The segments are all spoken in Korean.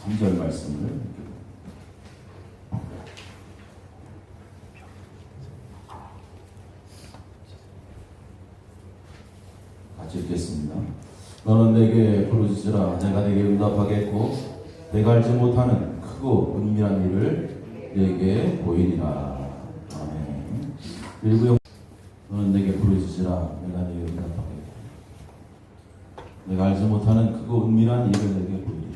3절 말씀을 같이 읽겠습니다. 너는 내게 부르짖으라. 내가 내게 응답하겠고 내가 알지 못하는 크고 은밀한 일을 내게 보이리라. 아멘. 일구영 너는 내게 부르짖으라. 내가 내게 응답하겠고 내가 알지 못하는 크고 은밀한 일을 내게 보이리라.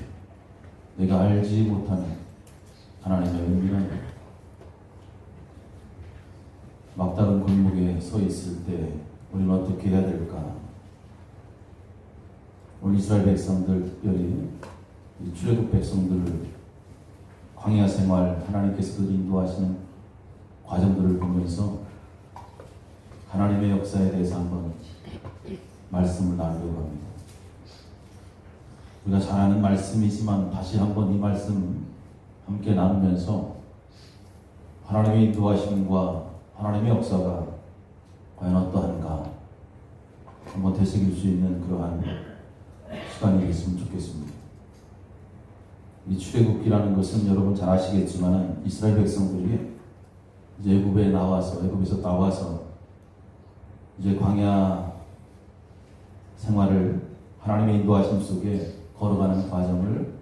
내가 알지 못하는 하나님의 은밀한 일. 막다른 골목에 서 있을 때 우리는 어떻게 해야 될까? 우리 이스라엘 백성들, 특별히 출애굽 백성들을 광야 생활 하나님께서 그들 인도하시는 과정들을 보면서 하나님의 역사에 대해서 한번 말씀을 나누려고 합니다. 우리가 잘 아는 말씀이지만 다시 한번 이 말씀 함께 나누면서 하나님의 인도하심과 하나님의 역사가 과연 어떠한가 한번 되새길 수 있는 그러한 시간이 됐으면 좋겠습니다. 이 출애굽기라는 것은 여러분 잘 아시겠지만 이스라엘 백성들이 이제 애굽에서 나와서 이제 광야 생활을 하나님의 인도하심 속에 걸어가는 과정을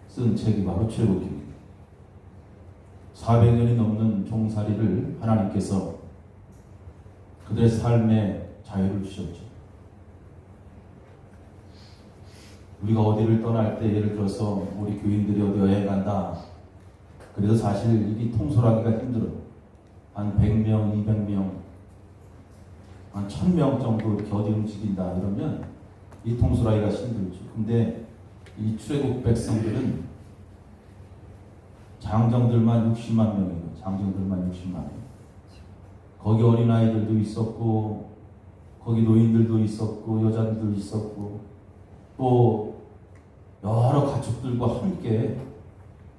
쓴 책이 바로 출애굽기입니다. 400년이 넘는 종살이를 하나님께서 그들의 삶에 자유를 주셨죠. 우리가 어디를 떠날 때 예를 들어서 우리 교인들이 어디 여행 간다. 그래도 사실 이게 통솔하기가 힘들어. 한 100명, 200명, 한 1000명 정도 이렇게 어디 움직인다 이러면 이 통솔하기가 힘들죠. 근데 이 출애굽 백성들은 장정들만 60만 명이에요. 장정들만 60만 명. 거기 어린아이들도 있었고 거기 노인들도 있었고 여자들도 있었고 또 여러 가족들과 함께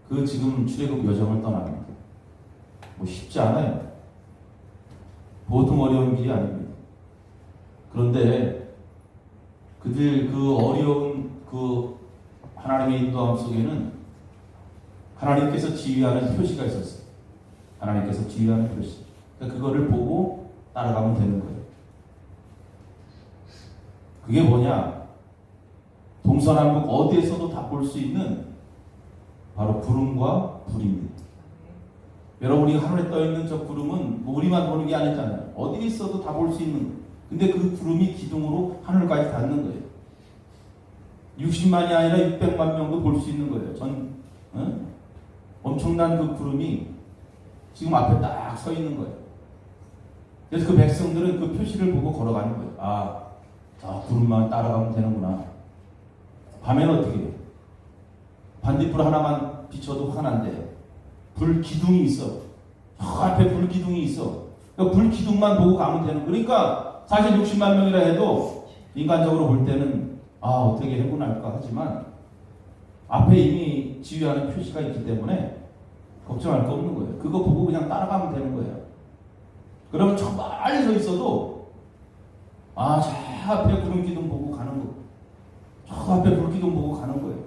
그 지금 출애굽 여정을 떠납니다. 뭐 쉽지 않아요. 보통 어려운 길이 아닙니다. 그런데 그들 그 어려운 그 하나님의 인도함 속에는 하나님께서 지휘하는 표시가 있었어요. 하나님께서 지휘하는 표시. 그러니까 그거를 보고 따라가면 되는 거예요. 그게 뭐냐? 동서남북 어디에서도 다 볼 수 있는 바로 구름과 불입니다. 여러분이 하늘에 떠 있는 저 구름은 뭐 우리만 보는 게 아니잖아요. 어디에 있어도 다 볼 수 있는 거예요. 근데 그 구름이 기둥으로 하늘까지 닿는 거예요. 60만이 아니라 600만 명도 볼 수 있는 거예요. 엄청난 그 구름이 지금 앞에 딱 서 있는 거예요. 그래서 그 백성들은 그 표시를 보고 걸어가는 거예요. 아, 저 구름만 따라가면 되는구나. 밤에는 어떻게 해요? 반딧불 하나만 비춰도 환한데 불 기둥이 있어. 저 앞에 불 기둥이 있어. 그러니까 불 기둥만 보고 가면 되는. 그러니까 사실 60만 명이라 해도 인간적으로 볼 때는 아 어떻게 해보날까 하지만 앞에 이미 지휘하는 표시가 있기 때문에 걱정할 거 없는 거예요. 그거 보고 그냥 따라가면 되는 거예요. 그러면 저 멀리 서 있어도 아 저 앞에 구름 기둥 보고 가는 거. 저 앞에 불기둥 보고 가는 거예요.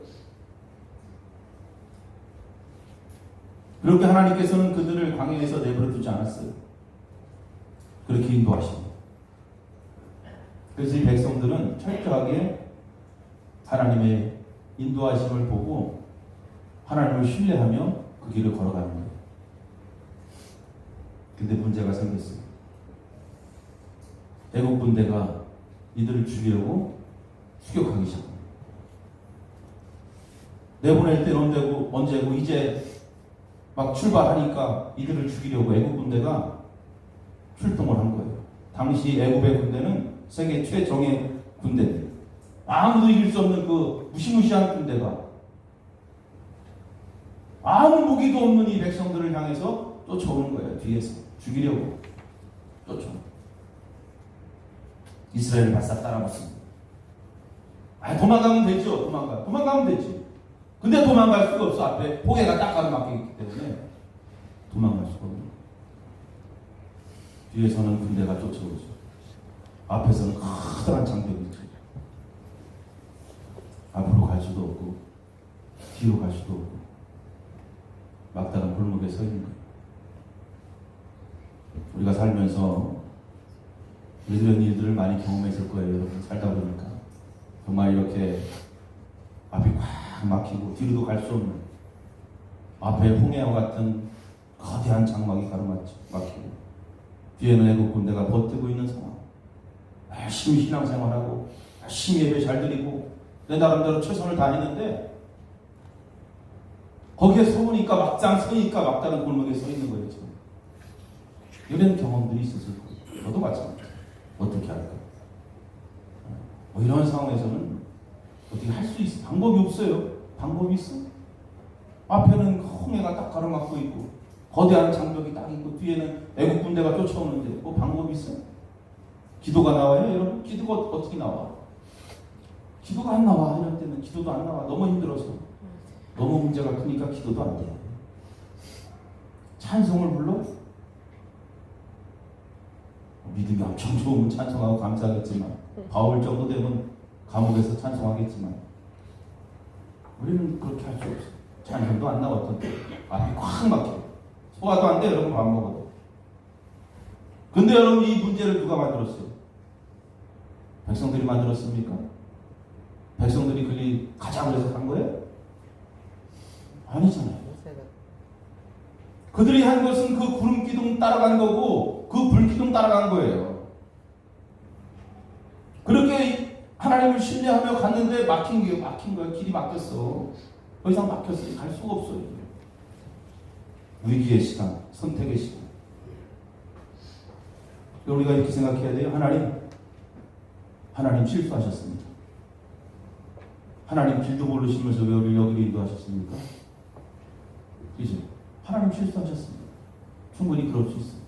그렇게 하나님께서는 그들을 광야에서 내버려 두지 않았어요. 그렇게 인도하십니다. 그래서 이 백성들은 철저하게 하나님의 인도하심을 보고 하나님을 신뢰하며 그 길을 걸어가는 거예요. 근데 문제가 생겼어요. 애국 군대가 이들을 죽이려고 추격하기 시작합니다. 내보낼 때는 언제고 이제 막 출발하니까 이들을 죽이려고 애국 군대가 출동을 한 거예요. 당시 애국의 군대는 세계 최정예 군대입니다. 아무도 이길 수 없는 그 무시무시한 군대가 아무 무기도 없는 이 백성들을 향해서 쫓아오는 거예요. 뒤에서 죽이려고 쫓아오는 거예요. 이스라엘을 바싹 따라붙습니다. 도망가면 되죠. 도망가면 되지. 근데 도망갈 수가 없어. 앞에 포개가 딱 가로막혀 있기 때문에 도망갈 수가 없는 거예요. 뒤에서는 군대가 쫓아오죠. 앞에서는 커다란 장벽이 있죠. 앞으로 갈 수도 없고 뒤로 갈 수도 없고 막다른 골목에 서 있는 거예요. 우리가 살면서 이런 일들을 많이 경험했을 거예요. 여러분 살다 보니까 정말 이렇게 앞이 꽉 막히고 뒤로도 갈 수 없는 앞에 홍해와 같은 거대한 장막이 가로막히고 뒤에는 애국 군대가 버티고 있는 상황. 열심히 신앙생활하고 열심히 예배 잘 드리고 내 나름대로 최선을 다했는데 거기에 서보니까 막상 서니까 막다른 골목에 서 있는 거예요. 지금. 이런 경험들이 있었을 거예요. 저도 마찬가지예요. 어떻게 할까? 이런 상황에서는 어떻게 할 수 있어? 방법이 없어요. 방법이 있어? 앞에는 홍해가 딱 가로막고 있고 거대한 장벽이 딱 있고 뒤에는 애국 군대가 쫓아오는데 뭐 방법이 있어? 기도가 나와요, 여러분? 기도가 어떻게 나와? 기도가 안 나와. 이럴 때는 기도도 안 나와. 너무 힘들어서. 너무 문제가 크니까 기도도 안 돼. 찬송을 불러? 믿음이 엄청 좋으면 찬송하고 감사하겠지만 바울 정도 되면 감옥에서 찬송하겠지만 우리는 그렇게 할 수 없어. 찬송도 안 나왔던 때 앞이 꽉 막혀. 소화도 안 돼. 여러분 밥 먹어도. 근데 여러분 이 문제를 누가 만들었어요? 백성들이 만들었습니까? 백성들이 그리 가자고 해서 한 거예요? 아니잖아요. 그들이 한 것은 그 구름 기둥 따라간 거고 그 불 기둥 따라간 거예요. 그렇게 하나님을 신뢰하며 갔는데 막힌 거예요. 길이 막혔어. 더 이상 막혔어요. 갈 수가 없어요. 위기의 시간, 선택의 시간. 우리가 이렇게 생각해야 돼요. 하나님 실수하셨습니다. 하나님 길도 모르시면서 왜 우리를 여기로 인도하셨습니까? 그죠? 하나님 실수하셨습니다. 충분히 그럴 수 있어요.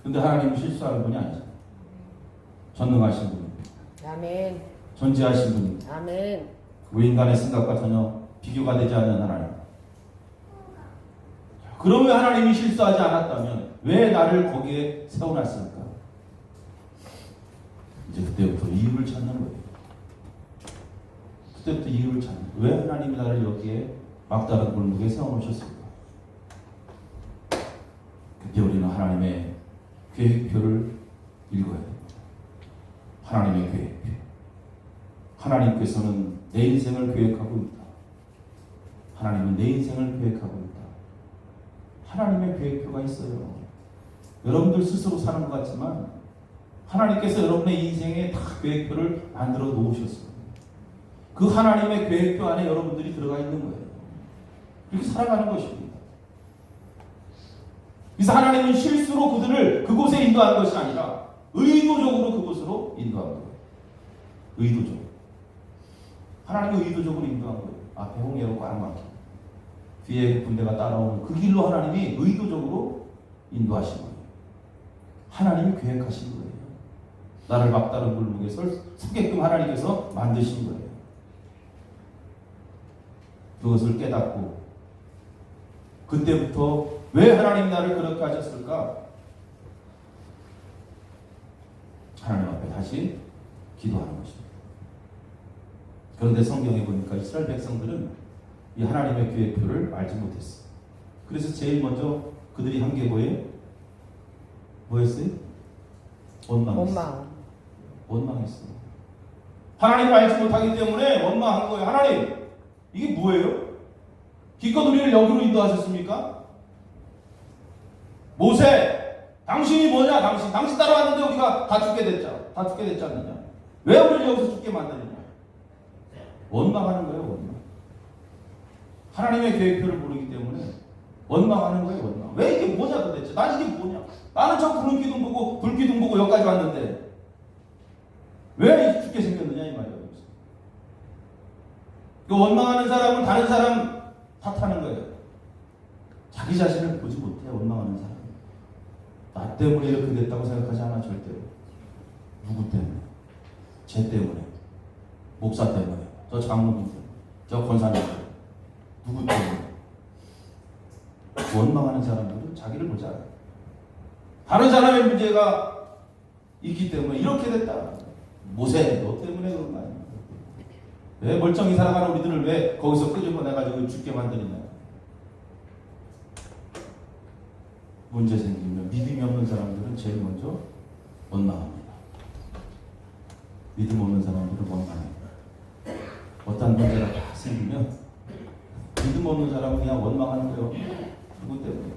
근데 하나님은 실수하는 분이 아니죠. 전능하신 분입니다. 아멘. 존재하신 분입니다. 아멘. 그 인간의 생각과 전혀 비교가 되지 않는 하나님. 그러면 하나님이 실수하지 않았다면 왜 나를 거기에 세워놨을까? 이제 그때부터 이유를 찾는 거예요. 그때부터 이유를 찾는 거예요. 왜 하나님이 나를 여기에 막다른 골목에 세워놓으셨을까? 그때 우리는 하나님의 계획표를 읽어야 됩니다. 하나님의 계획표. 하나님께서는 내 인생을 계획하고 있다. 하나님은 내 인생을 계획하고 있다. 하나님의 계획표가 있어요. 여러분들 스스로 사는 것 같지만 하나님께서 여러분의 인생에 다 계획표를 만들어 놓으셨어요. 그 하나님의 계획표 안에 여러분들이 들어가 있는 거예요. 그렇게 살아가는 것입니다. 그래서 하나님은 실수로 그들을 그곳에 인도한 것이 아니라 의도적으로 그곳으로 인도한 거예요. 의도적으로. 하나님이 의도적으로 인도한 거예요. 앞에 홍해로 꽉 막히고 뒤에 군대가 따라오는 그 길로 하나님이 의도적으로 인도하신 거예요. 하나님이 계획하신 거예요. 나를 막다른 골목에 서게끔 하나님께서 만드신 거예요. 그것을 깨닫고 그때부터 왜 하나님 나를 그렇게 하셨을까? 하나님 앞에 다시 기도하는 것입니다. 그런데 성경에 보니까 이스라엘 백성들은 이 하나님의 계획표를 알지 못했어요. 그래서 제일 먼저 그들이 한 게 뭐였어요? 원망했어요. 하나님을 알지 못하기 때문에 원망한 거예요. 하나님, 이게 뭐예요? 기껏 우리를 여기로 인도하셨습니까? 모세, 당신이 뭐냐? 당신 따라왔는데 우리가 다 죽게 됐지 않느냐? 왜 우리를 여기서 죽게 만드느냐? 원망하는 거예요, 원망. 하나님의 계획표를 모르기 때문에 원망하는 거예요, 원망. 왜 이게 뭐냐 도대체? 난 이게 뭐냐? 나는 저 구름 기둥 보고 불 기둥 보고 여기까지 왔는데 왜 죽게 생겼느냐 이 말이에요. 그 원망하는 사람은 다른 사람 탓하는 거예요. 자기 자신을 보지 못해. 원망하는 사람. 나 때문에 이렇게 됐다고 생각하지 않아. 절대로. 누구 때문에? 쟤 때문에. 목사 때문에. 저 장로님 때문에. 저 권사님 때문에. 누구 때문에? 원망하는 사람들은 자기를 보지 않아요. 다른 사람의 문제가 있기 때문에 이렇게 됐다. 모세, 너 때문에 그런 거 아니야. 왜 멀쩡히 살아가는 우리들을 왜 거기서 끄집어내가지고 죽게 만드느냐. 문제 생기면 믿음이 없는 사람들은 제일 먼저 원망합니다. 믿음 없는 사람들은 원망합니다. 어떤 문제가 딱 생기면 믿음 없는 사람은 그냥 원망하는 거예요. 누구 때문에.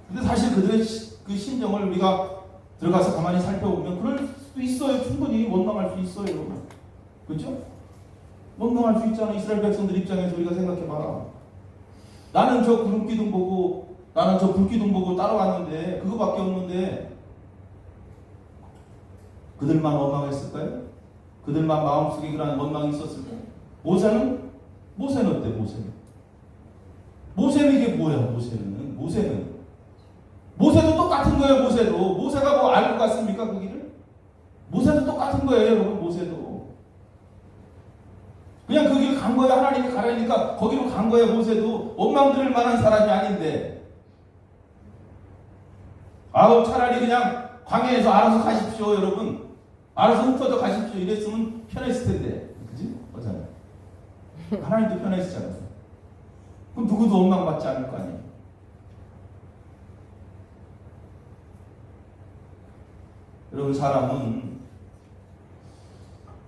근데 사실 그들의 그 심정을 우리가 들어가서 가만히 살펴보면 그럴 수도 있어요. 충분히 원망할 수 있어요. 그렇죠? 원망할 수 있잖아. 이스라엘 백성들 입장에서 우리가 생각해봐. 나는 저 구름기둥 보고, 나는 저 불기둥 보고 따라왔는데 그거밖에 없는데 그들만 원망했을까요? 그들만 마음속에 그런 원망이 있었을까요? 모세는 어때? 모세는 이게 뭐야? 모세도 똑같은 거예요. 모세가 뭐 알고 갔습니까? 그 길을? 모세도 똑같은 거예요. 여러분. 모세도 그냥 그 길 간 거예요. 하나님이 가라니까 거기로 간 거예요. 모세도 원망 들을 만한 사람이 아닌데, 차라리 그냥 광야에서 알아서 가십시오. 여러분, 알아서 흩어져 가십시오. 이랬으면 편했을 텐데, 그지? 맞아요. 하나님도 편했잖아요. 그럼 누구도 원망받지 않을 거 아니에요. 여러분, 사람은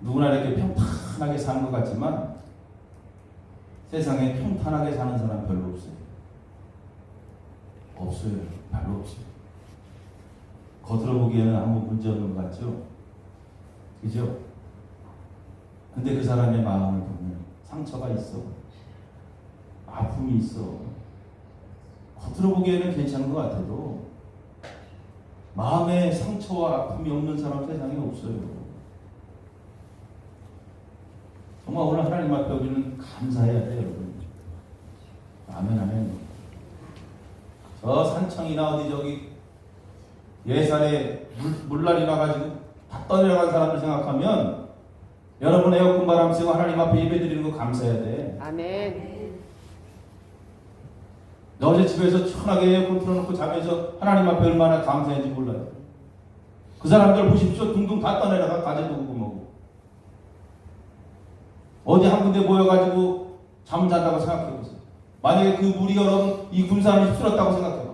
누구나 이렇게 평탄하게 사는 것 같지만 세상에 평탄하게 사는 사람 별로 없어요. 별로 없어요. 겉으로 보기에는 아무 문제 없는 것 같죠? 그죠? 근데 그 사람의 마음을 보면 상처가 있어. 아픔이 있어. 겉으로 보기에는 괜찮은 것 같아도 마음에 상처와 아픔이 없는 사람 세상에 없어요. 정말 오늘 하나님 앞에 우리는 감사해야 돼요, 여러분. 아멘. 저 산청이나 어디 저기 예산에 물난리 나가지고 다 떠내려간 사람들 생각하면 여러분 에어컨 바람 쐬고 하나님 앞에 예배 드리는 거 감사해야 돼. 아멘. 어제 집에서 편하게 에어컨 틀어놓고 자면서 하나님 앞에 얼마나 감사했는지 몰라요. 그 사람들 보십시오. 둥둥 다 떠내려가 가재도 오고 뭐고. 어디 한 군데 모여가지고 잠잔다고 생각해보세요. 만약에 그 물이 여러분 이 군산을 휩쓸었다고 생각해봐.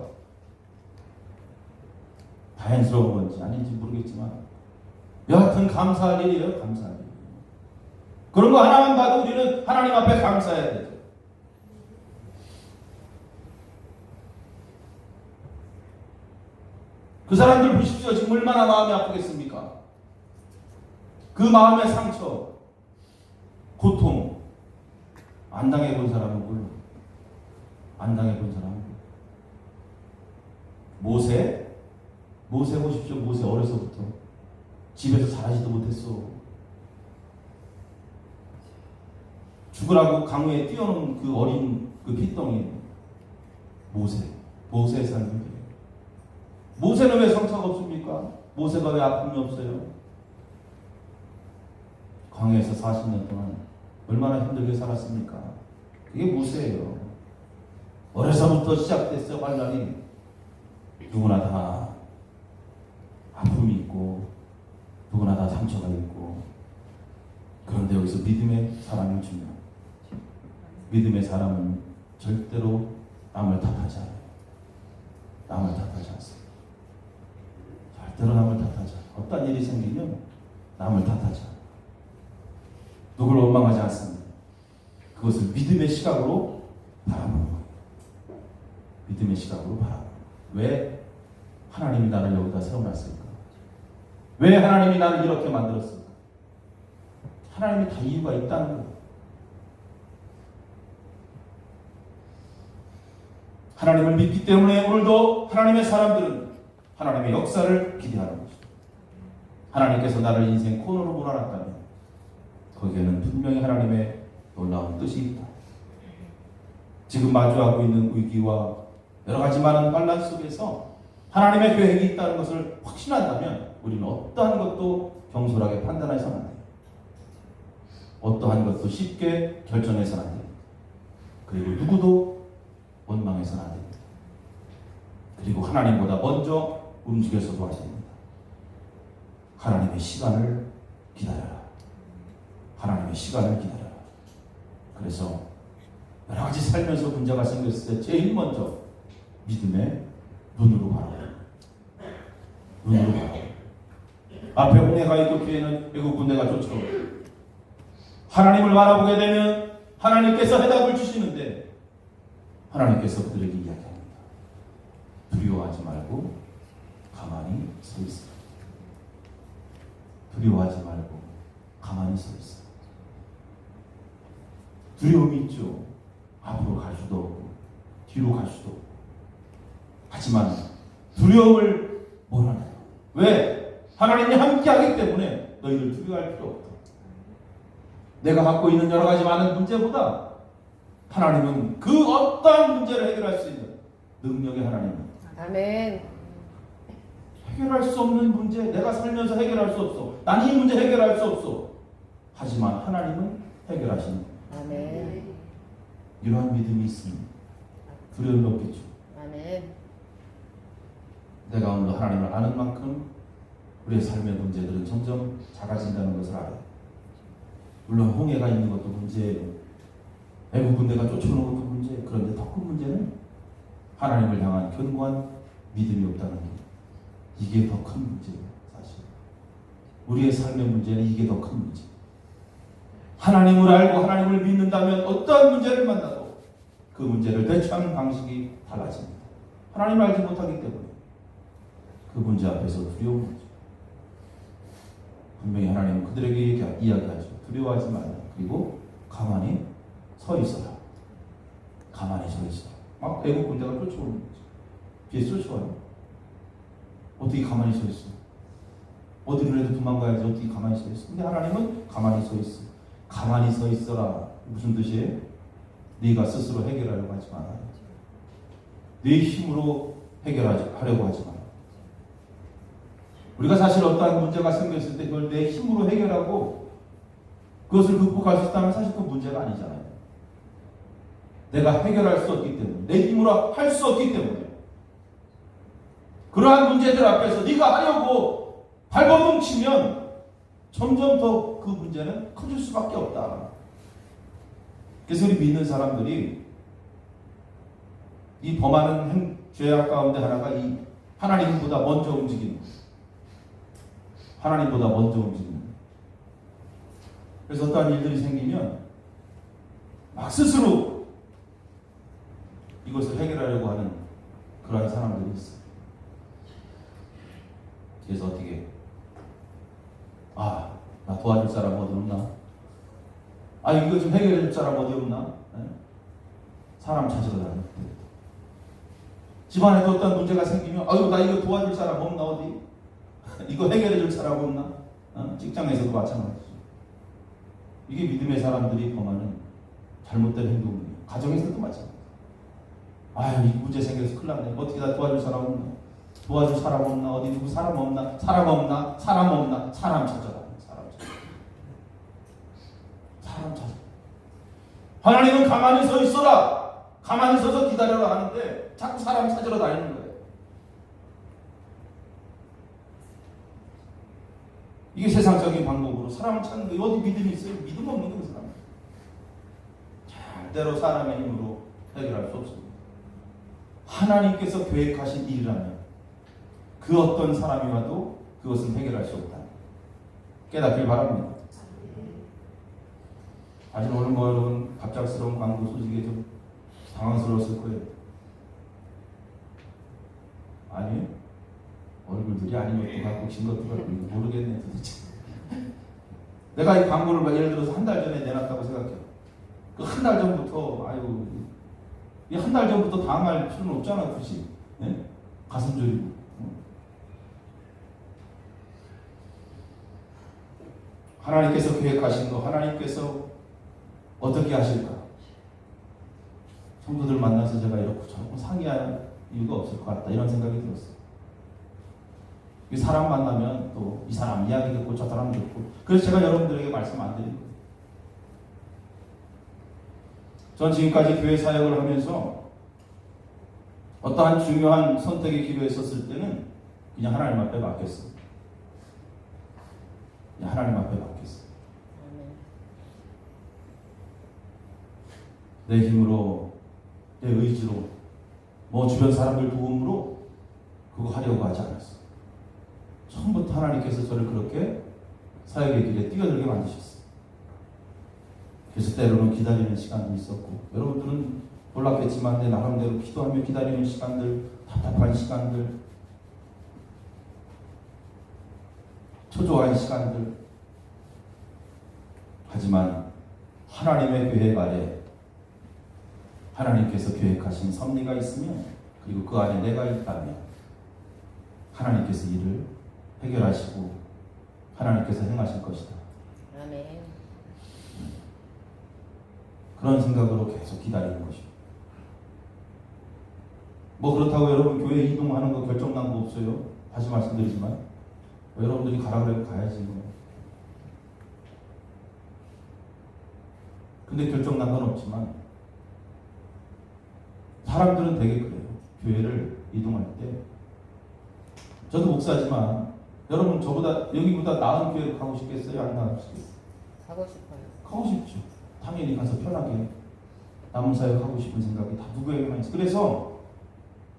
다행스러운 건지 아닌지 모르겠지만 여하튼 감사할 일이에요. 감사할 일. 그런 거 하나만 봐도 우리는 하나님 앞에 감사해야 되죠. 그 사람들 보십시오. 지금 얼마나 마음이 아프겠습니까? 그 마음의 상처, 고통 안 당해본 사람은 몰라. 안 당해본 사람은 모세 보십시오. 모세 어려서부터 집에서 자라지도 못했어. 죽으라고 강우에 뛰어놓은 그 어린 그 핏덩이 모세의 삶입니다. 모세는 왜 상처가 없습니까? 모세가 왜 아픔이 없어요? 광야에서 40년 동안 얼마나 힘들게 살았습니까? 그게 모세예요. 어려서부터 시작됐어요. 환란이. 누구나 다 아픔이 있고 누구나 다 상처가 있고, 그런데 여기서 믿음의 사람이 중요해요. 믿음의 사람은 절대로 남을 탓하지 않아요. 남을 탓하지 않습니다. 절대로 남을 탓하지 않아요. 어떤 일이 생기면 남을 탓하지 않아요. 누구를 원망하지 않습니다. 그것을 믿음의 시각으로 바라보는 거예요. 믿음의 시각으로 바라보는 거예요. 왜 하나님이 나를 여기다 세워놨을까? 왜 하나님이 나를 이렇게 만들었을까? 하나님이 다 이유가 있다는 거예요. 하나님을 믿기 때문에 오늘도 하나님의 사람들은 하나님의 역사를 기대하는 것입니다. 하나님께서 나를 인생 코너로 몰아놨다면 거기에는 분명히 하나님의 놀라운 뜻이 있다. 지금 마주하고 있는 위기와 여러 가지 많은 환란 속에서 하나님의 계획이 있다는 것을 확신한다면 우리는 어떠한 것도 경솔하게 판단해서는 안 돼요. 어떠한 것도 쉽게 결정해서는 안 됩니다. 그리고 누구도 원망해서는 안 됩니다. 그리고 하나님보다 먼저 움직여서도 하십니다. 하나님의 시간을 기다려라. 하나님의 시간을 기다려라. 그래서 여러 가지 살면서 문제가 생겼을 때 제일 먼저 믿음의 눈으로 바라보라. 눈으로 바라보라. 앞에 홍해가 있고 뒤에는 애국 군대가 쫓아오고, 하나님을 바라보게 되면 하나님께서 해답을 주시는데 하나님께서 그들에게 이야기합니다. 두려워하지 말고 가만히 서 있어. 두려워하지 말고 가만히 서 있어. 두려움이 있죠. 앞으로 갈 수도 없고 뒤로 갈 수도 없고. 하지만 두려움을 몰아내요. 왜? 하나님이 함께하기 때문에 너희들 두려워할 필요 없다. 내가 갖고 있는 여러 가지 많은 문제보다 하나님은 그 어떠한 문제를 해결할 수 있는 능력의 하나님입니다. 아멘. 해결할 수 없는 문제, 내가 살면서 해결할 수 없어. 난 이 문제 해결할 수 없어. 하지만 하나님은 해결하시는 거예요. 아멘. 이러한 믿음이 있으면 두려움이 없겠죠. 아멘. 내가 오늘 하나님을 아는 만큼 우리의 삶의 문제들은 점점 작아진다는 것을 알아요. 물론 홍해가 있는 것도 문제예요. 애국 군대가 쫓아오는 것도 문제예요. 그런데 더 큰 문제는 하나님을 향한 견고한 믿음이 없다는 것. 이게 더 큰 문제예요. 사실 우리의 삶의 문제는 이게 더 큰 문제. 하나님을 알고 하나님을 믿는다면 어떠한 문제를 만나도 그 문제를 대처하는 방식이 달라집니다. 하나님을 알지 못하기 때문에 그 문제 앞에서 두려운 거죠. 분명히 하나님은 그들에게 이야기하죠. 두려워하지 말라. 그리고 가만히 서 있어라. 가만히 서 있어라. 막 애국 군대가 쫓아오는 거죠. 뒤에 쫓아와요. 어떻게 가만히 서 있어? 어디로 해도 도망가야지. 어떻게 가만히 서 있어? 근데 하나님은 가만히 서 있어. 가만히 서 있어라. 무슨 뜻이에요? 네가 스스로 해결하려고 하지 마라. 네 힘으로 해결하려고 하지 마라. 우리가 사실 어떠한 문제가 생겼을 때 그걸 내 힘으로 해결하고 그것을 극복할 수 있다면 사실 그 문제가 아니잖아요. 내가 해결할 수 없기 때문에, 내 힘으로 할 수 없기 때문에 그러한 문제들 앞에서 네가 하려고 발버둥 치면 점점 더 그 문제는 커질 수밖에 없다. 그래서 우리 믿는 사람들이 이 범하는 죄악 가운데 하나가 이 하나님보다 먼저 움직이는 거예요. 하나님보다 먼저 움직이는 거예요. 그래서 어떠한 일들이 생기면 막 스스로 이것을 해결하려고 하는 그러한 사람들이 있어요. 그래서 어떻게 나 도와줄 사람 어디 없나? 이거 좀 해결해 줄 사람 어디 없나? 네? 사람 찾으러 다니는 집안에도 어떤 문제가 생기면 나 이거 도와줄 사람 없나 어디? 이거 해결해 줄 사람 없나? 직장에서도 마찬가지죠. 이게 믿음의 사람들이 범하는 잘못된 행동이에요. 가정에서도 마찬가지예요. 이 문제 생겨서 큰일 났네. 어떻게 나 도와줄 사람 없나? 도와줄 사람 없나? 어디 누구 사람 없나? 사람 없나? 사람 없나? 사람 찾아라. 사람 찾아. 하나님은 가만히 서 있어라. 가만히 서서 기다려라 하는데 자꾸 사람 찾으러 다니는 거예요. 이게 세상적인 방법으로 사람을 찾는 게 어디 믿음이 있어요? 믿음 없는 거예요. 사람. 절대로 사람의 힘으로 해결할 수 없습니다. 하나님께서 계획하신 일이라면 그 어떤 사람이 와도 그것은 해결할 수 없다. 깨닫길 바랍니다. 아직 오늘 여러분 갑작스러운 광고 소식에 좀 당황스러웠을 거예요. 아니에요? 얼굴들이 아니면 또 갖고 진 것도 갖고 모르겠네 도대체. 내가 이 광고를 예를 들어서 한 달 전에 내놨다고 생각해요. 그 한 달 전부터 이 한 달 전부터 당할 필요는 없잖아, 굳이. 네? 가슴 졸이고. 하나님께서 계획하신 거, 하나님께서 어떻게 하실까? 성도들 만나서 제가 이렇게 조금 상의할 이유가 없을 것 같다, 이런 생각이 들었어요. 이 사람 만나면 또 이 사람 이야기 듣고 저 사람 듣고, 그래서 제가 여러분들에게 말씀 안 드린 거예요. 전 지금까지 교회 사역을 하면서 어떠한 중요한 선택의 기로에 섰을 때는 그냥 하나님 앞에 맡겼어요. 그냥 하나님 앞에 맡겼어요. 내 힘으로, 내 의지로, 뭐 주변 사람들 도움으로 그거 하려고 하지 않았어. 처음부터 하나님께서 저를 그렇게 사역의 길에 뛰어들게 만드셨어요. 그래서 때로는 기다리는 시간도 있었고, 여러분들은 놀랐겠지만 내 나름대로 기도하며 기다리는 시간들, 답답한 시간들, 초조한 시간들. 하지만 하나님의 계획 아래 하나님께서 계획하신 섭리가 있으면, 그리고 그 안에 내가 있다면 하나님께서 일을 해결하시고 하나님께서 행하실 것이다. 아멘. 그런 생각으로 계속 기다리는 것입니다. 뭐 그렇다고 여러분 교회 이동하는 거 결정난 거 없어요. 다시 말씀드리지만 여러분들이 가라 그러면 가야지 뭐. 근데 결정난 건 없지만 사람들은 되게 그래요. 교회를 이동할 때. 저도 목사지만 여러분 저보다 여기보다 나은 교회로 가고 싶겠어요? 안 가고 싶겠어요? 가고 싶어요. 가고 싶죠. 당연히 가서 편하게 남은 사역 하고 싶은 생각이 다 누구에게나 있어요. 그래서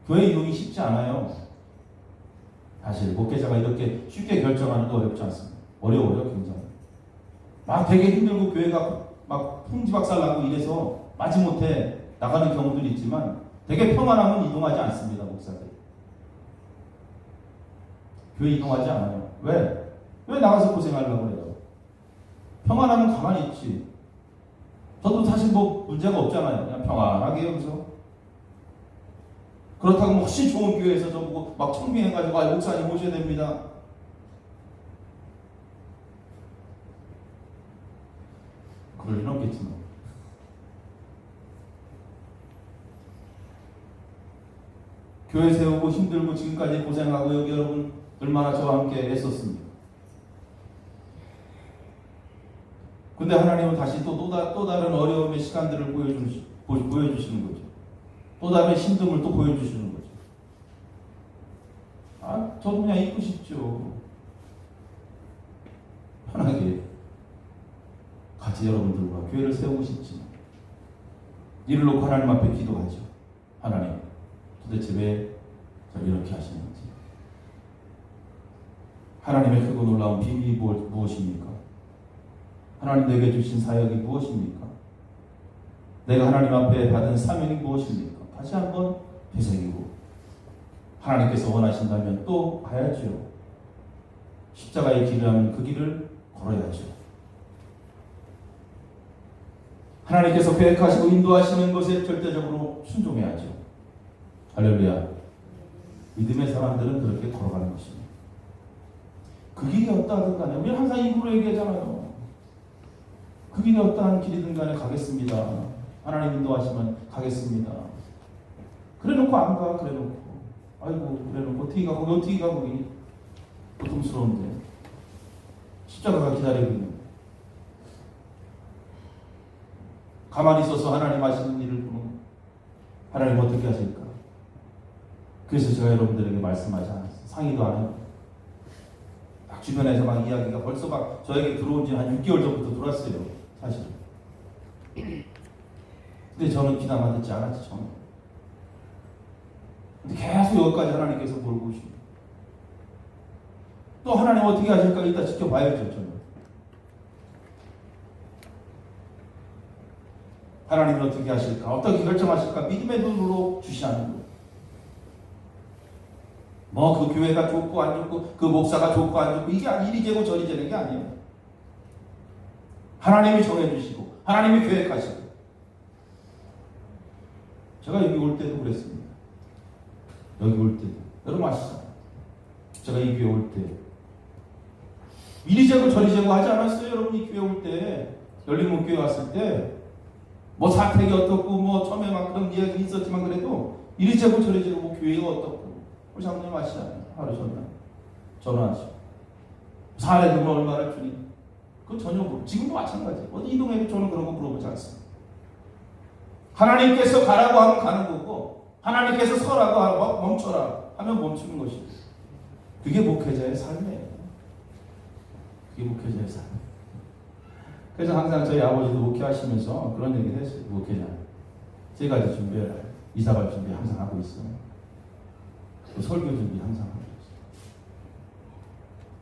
교회 이동이 쉽지 않아요. 사실 목회자가 이렇게 쉽게 결정하는 거 어렵지 않습니다. 어려워요, 굉장히. 막 되게 힘들고 교회가 막 풍지박살 나고 이래서 마지못해 나가는 경우들이 있지만 되게 평안하면 이동하지 않습니다, 목사들. 교회 이동하지 않아요. 왜? 왜 나가서 고생하려고 그래요? 평안하면 가만히 있지. 저도 사실 뭐 문제가 없잖아요. 그냥 평안하게 여기서. 그렇다고 뭐 훨씬 좋은 교회에서 저보고 막 청빙해가지고 목사님 오셔야 됩니다. 그럴 일은 없겠지만. 교회 세우고 힘들고 지금까지 고생하고 여기 여러분 얼마나 저와 함께 애썼습니다. 근데 하나님은 다시 또 다른 어려움의 시간들을 보여주시는 거죠. 또 다른 힘듦을 또 보여주시는 거죠. 저도 그냥 있고 싶죠. 편하게 같이 여러분들과 교회를 세우고 싶지만 이를 놓고 하나님 앞에 기도하죠. 하나님, 도대체 왜 저를 이렇게 하시는지. 하나님의 크고 놀라운 비밀이 무엇입니까? 하나님 내게 주신 사역이 무엇입니까? 내가 하나님 앞에 받은 사명이 무엇입니까? 다시 한번 되새기고 하나님께서 원하신다면 또 가야죠. 십자가의 길을 하면 그 길을 걸어야죠. 하나님께서 계획하시고 인도하시는 것에 절대적으로 순종해야죠. 할렐루야. 믿음의 사람들은 그렇게 걸어가는 것입니다. 그 길이 어떠하든 간에 우리는 항상 입으로 얘기하잖아요. 그 길이 어떠한 길이든 간에 가겠습니다. 하나님 인도하시면 가겠습니다. 그래놓고 안 가. 그래놓고 아이고 그래놓고 어떻게 가 거기 고통스러운데 십자가가 기다리고 있는 거예요. 가만히 있어서 하나님 하시는 일을 보면 하나님 어떻게 하실까? 그래서 제가 여러분들에게 말씀하지 않았어요. 상의도 안 해요. 막 주변에서 막 이야기가 벌써 막 저에게 들어온 지 한 6개월 전부터 들어왔어요. 사실. 근데 저는 귀담아 듣지 않았지. 저는. 근데 계속 여기까지 하나님께서 몰고 오십니다. 또 하나님 어떻게 하실까 이따 지켜봐야죠. 저는. 하나님은 어떻게 하실까? 어떻게 결정하실까? 믿음의 눈으로 주시하는 거예요. 뭐 그 교회가 좋고 안 좋고 그 목사가 좋고 안 좋고 이게 이리 재고 저리 재는 게 아니에요. 하나님이 정해주시고 하나님이 계획하시고. 제가 여기 올 때도 그랬습니다. 여기 올 때도 여러분 아시죠? 제가 이 교회 올 때 이리 재고 저리 재고 하지 않았어요. 여러분 이 교회 올 때 열린목교회 왔을 때 뭐 사택이 어떻고 뭐 처음에 막 그런 이야기 있었지만 그래도 이리 재고 저리 재고 뭐 교회가 어떻고 우리 장로님 아시잖아요. 하루 전날 전화하시고 사례금을 얼마를 주니 그건 전혀 모르고 지금도 마찬가지예요. 어디 이동해도 저는 그런 거 물어보지 않습니다. 하나님께서 가라고 하면 가는 거고 하나님께서 서라고 하고 멈춰라 하면 멈추는 것이고 그게 목회자의 삶이에요. 그게 목회자의 삶이에요. 그래서 항상 저희 아버지도 목회하시면서 그런 얘기를 했어요. 목회자 세 가지 준비해라. 이사갈 준비 항상 하고 있어. 또 설교 준비 항상 하고 있어.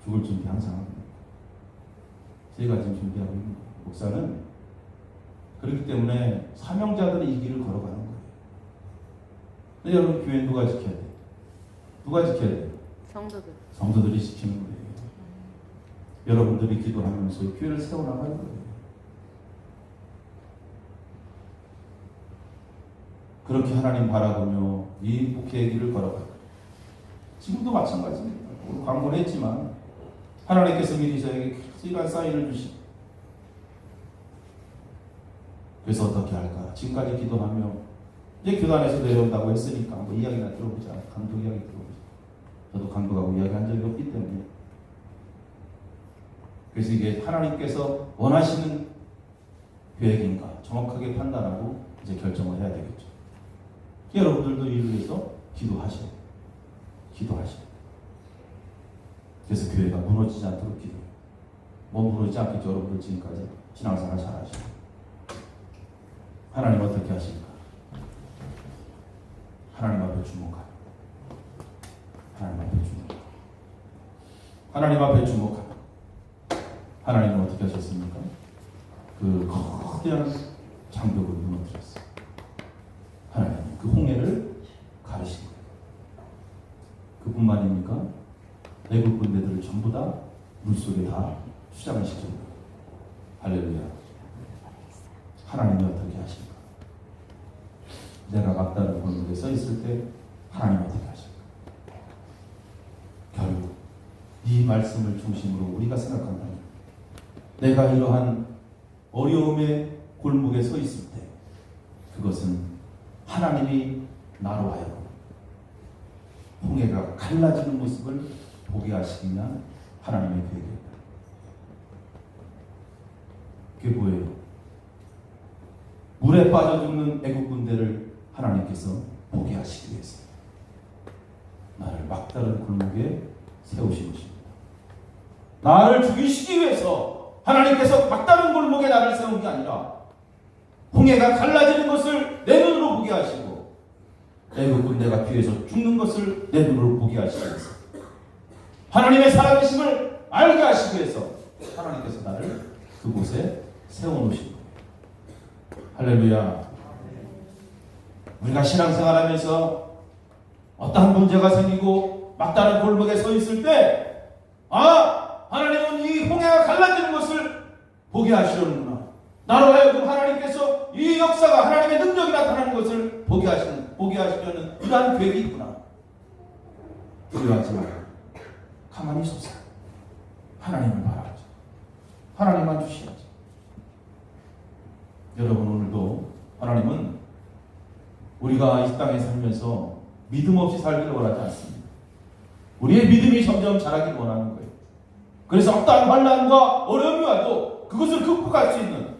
죽을 준비 항상 하고 있어. 세 가지 준비하고 있는 거예요. 목사는 그렇기 때문에 사명자들이 이 길을 걸어가는 거예요. 근데 여러분, 교회 누가 지켜야 돼? 누가 지켜야 돼? 성도들. 성도들이 지키는 거예요. 여러분들이 기도하면서 교회를 세워나가는 거예요. 그렇게 하나님 바라보며 이 목회의 길을 걸어가요. 지금도 마찬가지입니다. 광고는 했지만 하나님께서 미리 저에게 이러한 사인을 주시고, 그래서 어떻게 할까? 지금까지 기도하며 이제 교단에서 내려온다고 했으니까 뭐 이야기나 들어보자. 감독 이야기 들어보자. 저도 감독하고 이야기한 적이 없기 때문에. 그래서 이게 하나님께서 원하시는 계획인가 정확하게 판단하고 이제 결정을 해야 되겠죠. 여러분들도 이를 위해서 기도하셔요. 기도하셔요. 그래서 교회가 무너지지 않도록 기도해요. 뭐 무너지지 않겠죠. 여러분들 지금까지 신앙생활 잘하시고. 하나님 어떻게 하십니까? 하나님 앞에 주목하요. 하나님 앞에 주목하요. 하나님 앞에 주목하요. 하나님은 어떻게 하셨습니까? 그 거대한 장벽을 무너뜨렸어요. 하나님 그 홍해를 가르신 거예요. 그뿐만입니까? 애국 군대들을 전부 다 물속에 다 추장을 시킨 거예요. 할렐루야. 하나님이 어떻게 하십니까? 내가 막다른 골목에 서 있을 때 하나님 어떻게 하십니까? 결국 이 말씀을 중심으로 우리가 생각한다면, 내가 이러한 어려움의 골목에 서 있을 때 그것은 하나님이 나로 하여금 홍해가 갈라지는 모습을 보게 하시기 위한 하나님의 계획입니다. 그게 뭐예요? 물에 빠져 죽는 애국 군대를 하나님께서 보게 하시기 위해서 나를 막다른 골목에 세우신 것입니다. 나를 죽이시기 위해서 하나님께서 막다른 골목에 나를 세운 게 아니라 홍해가 갈라지는 것을 내 눈으로 보게 하시고 애국 군대가 뒤에서 죽는 것을 내 눈으로 보게 하시기 위해서, 하나님의 살아계심을 알게 하시기 위해서 하나님께서 나를 그곳에 세워놓으신 거예요. 할렐루야. 우리가 신앙생활하면서 어떠한 문제가 생기고 막다른 골목에 서 있을 때, 하나님은 이 홍해가 갈라지는 것을 보게 하시려는구나. 나로 하여금 하나님께서 이 역사가 하나님의 능력이 나타나는 것을 보게 하시려는 이러한 계획이 있구나. 두려워하지 마라. 가만히 서서 하나님을 바라보자. 하나님만 주시야지. 여러분, 오늘도 하나님은 우리가 이 땅에 살면서 믿음 없이 살기를 원하지 않습니다. 우리의 믿음이 점점 자라기를 원하는 거예요. 그래서 어떠한 환난과 어려움이 와도 그것을 극복할 수 있는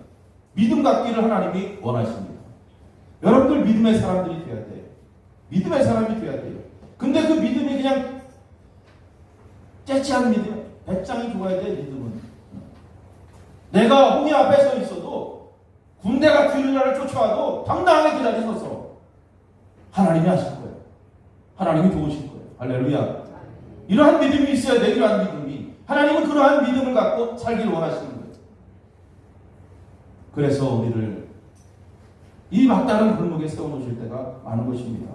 믿음 갖기를 하나님이 원하십니다. 여러분들 믿음의 사람들이 되어야 돼요. 믿음의 사람이 되어야 돼요. 근데 그 믿음이 그냥 째째한 믿음, 배짱이 좋아야 돼. 믿음은 내가 홍해 앞에 서 있어도 군대가 뒤를 나를 쫓아와도 당당하게 그 자리에 서서 하나님이 하실 거예요. 하나님이 도우실 거예요. 할렐루야. 이러한 믿음이 있어야 돼. 이러한 믿음이. 하나님은 그러한 믿음을 갖고 살기를 원하시는 거예요. 그래서 우리를 이 막다른 골목에 세워놓으실 때가 많은 것입니다.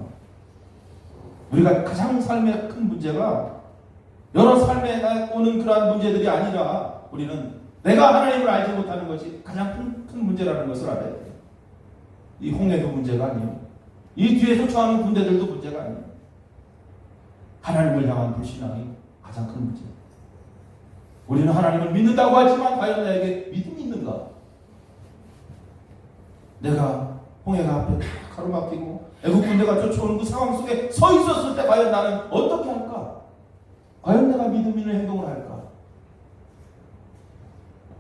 우리가 가장 삶의 큰 문제가 여러 삶에 오는 그러한 문제들이 아니라, 우리는 내가 하나님을 알지 못하는 것이 가장 큰 문제라는 것을 알아야 돼요. 이 홍해도 문제가 아니에요. 이 뒤에 쫓아오는 군대들도 문제가 아니에요. 하나님을 향한 불신앙이 가장 큰 문제예요. 우리는 하나님을 믿는다고 하지만 과연 나에게 믿음이 있는가? 내가 홍해가 앞에 가로막히고 애국 군대가 쫓아오는 그 상황 속에 서 있었을 때 과연 나는 어떻게 할까? 과연 내가 믿음 있는 행동을 할까?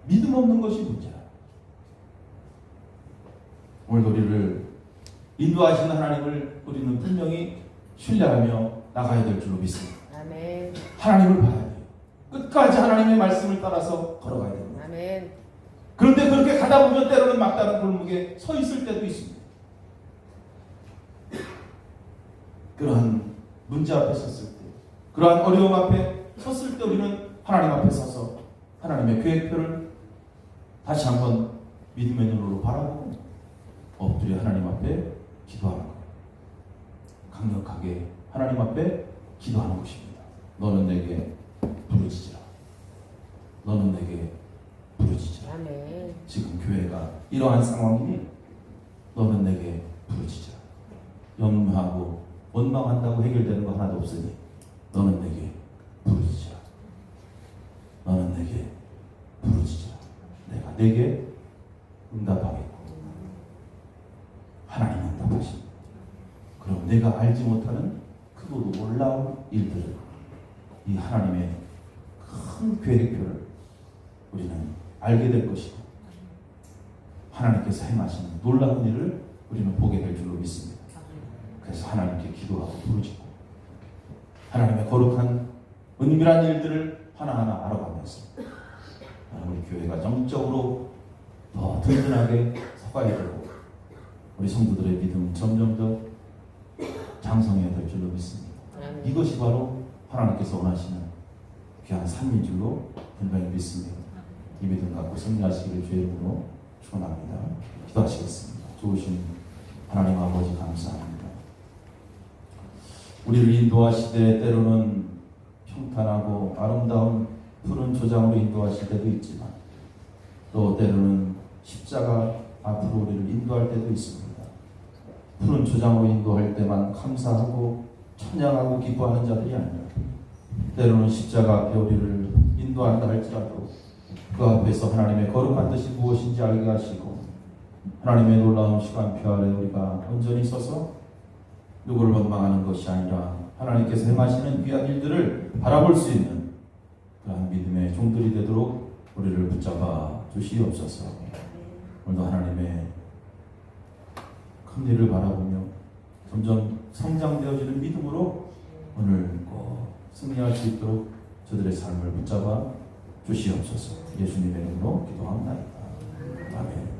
믿음 없는 것이 문제야. 오늘 우리를 인도하시는 하나님을 우리는 분명히 신뢰하며 나가야 될 줄로 믿습니다. 아멘. 하나님을 봐야 돼요. 끝까지 하나님의 말씀을 따라서 걸어가야 됩니다. 아멘. 그런데 그렇게 가다 보면 때로는 막다른 골목에 서 있을 때도 있습니다. 그러한 문제 앞에 섰을 때, 그러한 어려움 앞에 섰을 때 우리는 하나님 앞에 서서 하나님의 계획표를 다시 한번 믿음의 눈으로 바라보고 엎드려 하나님 앞에 기도하는 거예요. 강력하게 하나님 앞에 기도하는 것입니다. 너는 내게 부르짖으라. 너는 내게 부르짖으라. 아멘. 지금 교회가 이러한 상황이니 너는 내게 부르짖으라. 염려하고 원망한다고 해결되는 거 하나도 없으니 너는 내게 부르짖으라. 너는 내게 부르짖으라. 내가 내게 응답하겠고 하나님 응답하십니다. 그럼 내가 알지 못하는 크고 놀라운 일들을, 이 하나님의 큰 계획표를 우리는 알게 될 것이고 하나님께서 행하시는 놀라운 일을 우리는 보게 될 줄로 믿습니다. 그래서 하나님께 기도하고 부르짖고 하나님의 거룩한 은밀한 일들을 하나하나 알아가면서 우리 교회가 정적으로 더 든든하게 서가야 되고 우리 성도들의 믿음 점점 더 장성해야 될 줄로 믿습니다. 이것이 바로 하나님께서 원하시는 귀한 삶인 줄로 분명히 믿습니다. 이 믿음 갖고 승리하시기를 주의 이름으로 축원합니다. 기도하시겠습니다. 좋으신 하나님 아버지 감사합니다. 우리를 인도하시되 때로는 평탄하고 아름다운 푸른 초장으로 인도하실 때도 있지만 또 때로는 십자가 앞으로 우리를 인도할 때도 있습니다. 푸른 초장으로 인도할 때만 감사하고 찬양하고 기뻐하는 자들이 아니라 때로는 십자가 앞에 우리를 인도한다 할지라도 그 앞에서 하나님의 거룩한 뜻이 무엇인지 알게 하시고 하나님의 놀라운 시간표 아래 우리가 온전히 서서 누구를 원망하는 것이 아니라 하나님께서 행하시는 귀한 일들을 바라볼 수 있는 그러한 믿음의 종들이 되도록 우리를 붙잡아 주시옵소서. 오늘도 하나님의 큰 일을 바라보며 점점 성장되어지는 믿음으로 오늘 꼭 승리할 수 있도록 저들의 삶을 붙잡아 주시옵소서. 예수님의 이름으로 기도합니다. 아멘.